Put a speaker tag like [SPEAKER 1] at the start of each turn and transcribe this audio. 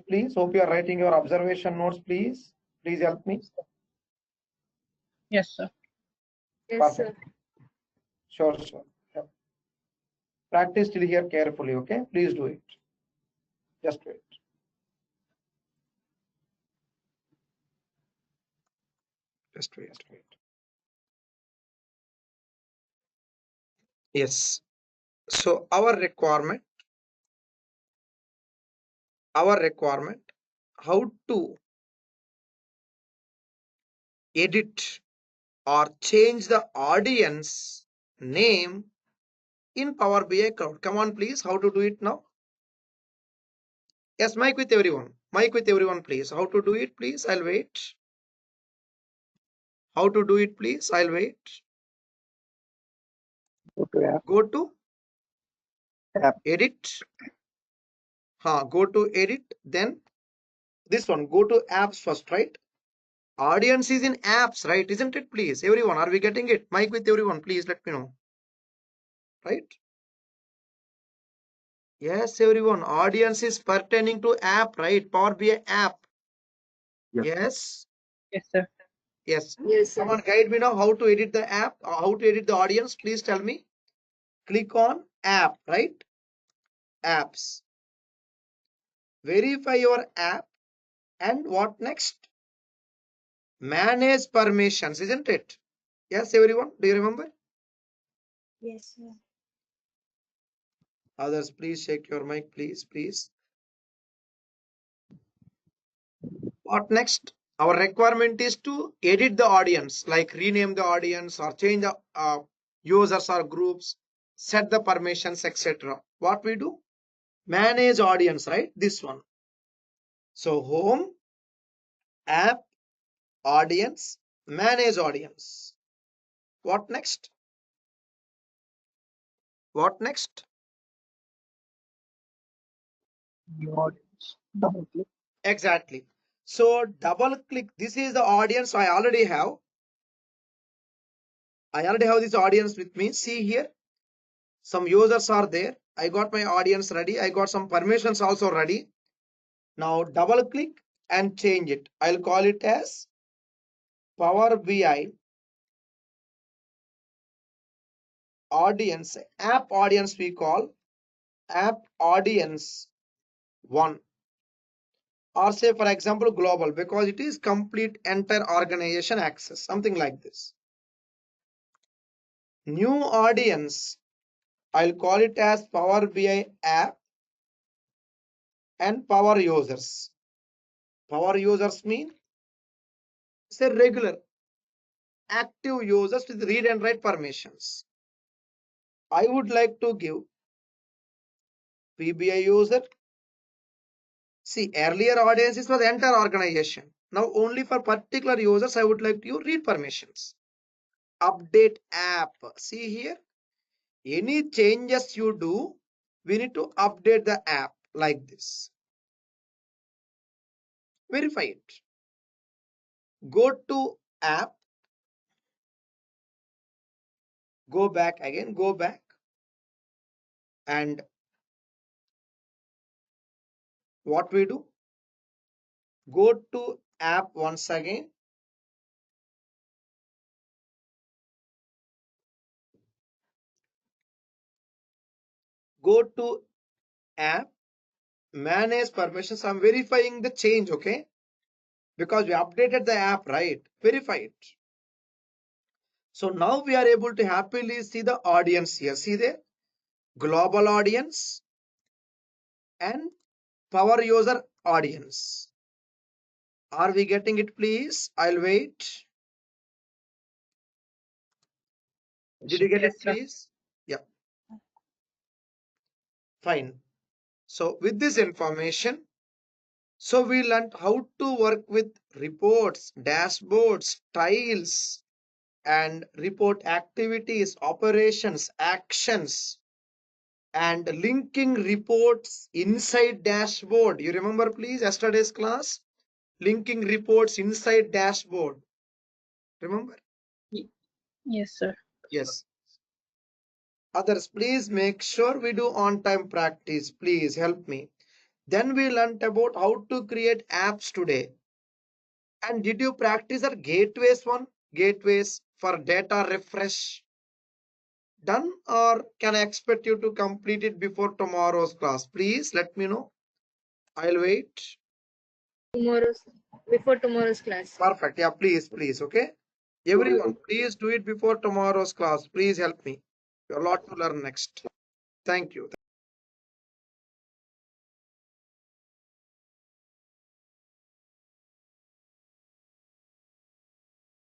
[SPEAKER 1] Please, hope you are writing your observation notes, please. Please help me.
[SPEAKER 2] Yes, sir.
[SPEAKER 3] Yes, sir.
[SPEAKER 1] Perfect. Sure. Yeah. Practice till here carefully, okay? Please do it. Just wait. Just wait. Yes. So our requirement, how to edit or change the audience name in Power BI Cloud. Come on, please. How to do it now? Yes, mic with everyone. Mic with everyone, please. How to do it, please? I'll wait. How to do it, please? I'll wait. Go to
[SPEAKER 4] app.
[SPEAKER 1] Edit. Go to edit. Then this one. Go to apps first, right? Audience is in apps, right? Isn't it, please? Everyone, are we getting it? Mic with everyone, please let me know. Right? Yes, everyone. Audience is pertaining to app, right? Power BI app. Yes.
[SPEAKER 2] Yes, sir.
[SPEAKER 1] Yes.
[SPEAKER 3] Yes, sir.
[SPEAKER 1] Come on, guide me now how to edit the app, how to edit the audience. Please tell me. Click on app, right? Apps. Verify your app. And what next? Manage permissions, isn't it? Yes, everyone. Do you remember?
[SPEAKER 3] Yes, sir.
[SPEAKER 1] Others, please check your mic, please. What next? Our requirement is to edit the audience, like rename the audience or change the users or groups, set the permissions, etc. What we do? Manage audience, right? This one. So home, app, audience, manage audience. What next? What next?
[SPEAKER 4] New audience. Double click.
[SPEAKER 1] Exactly. So double click. This is the audience I already have. I already have this audience with me. See here. Some users are there. I got my audience ready. I got some permissions also ready. Now double click and change it. I'll call it as Power BI audience, app audience we call app audience 1. Or say for example global, because it is complete entire organization access, something like this. New audience, I'll call it as Power BI app and power users. Power users mean say regular active users with read and write permissions. I would like to give PBI user. See, earlier audience is for the entire organization. Now only for particular users I would like to read permissions. Update app. See here, any changes you do, we need to update the app like this. Verify it. Go to app. Go back again. Go back. And what we do? Go to app once again. Go to app. Manage permissions. I'm verifying the change, okay? Because we updated the app, right? Verify it. So now we are able to happily see the audience here. See there? Global audience and power user audience. Are we getting it, please? I'll wait. Did you get it, please? Yeah. Fine. So with this information, so we learned how to work with reports, dashboards, tiles, and report activities, operations, actions, and linking reports inside dashboard. You remember, please, yesterday's class? Linking reports inside dashboard. Remember?
[SPEAKER 2] Yes, sir.
[SPEAKER 1] Yes. Others, please make sure we do on-time practice. Please help me. Then we learnt about how to create apps today. And did you practice our gateways one? Gateways for data refresh. Done, or can I expect you to complete it before tomorrow's class? Please let me know. I'll wait.
[SPEAKER 3] Before tomorrow's class.
[SPEAKER 1] Perfect. Yeah, please. Okay. Everyone, please do it before tomorrow's class. Please help me. You have a lot to learn next. Thank you.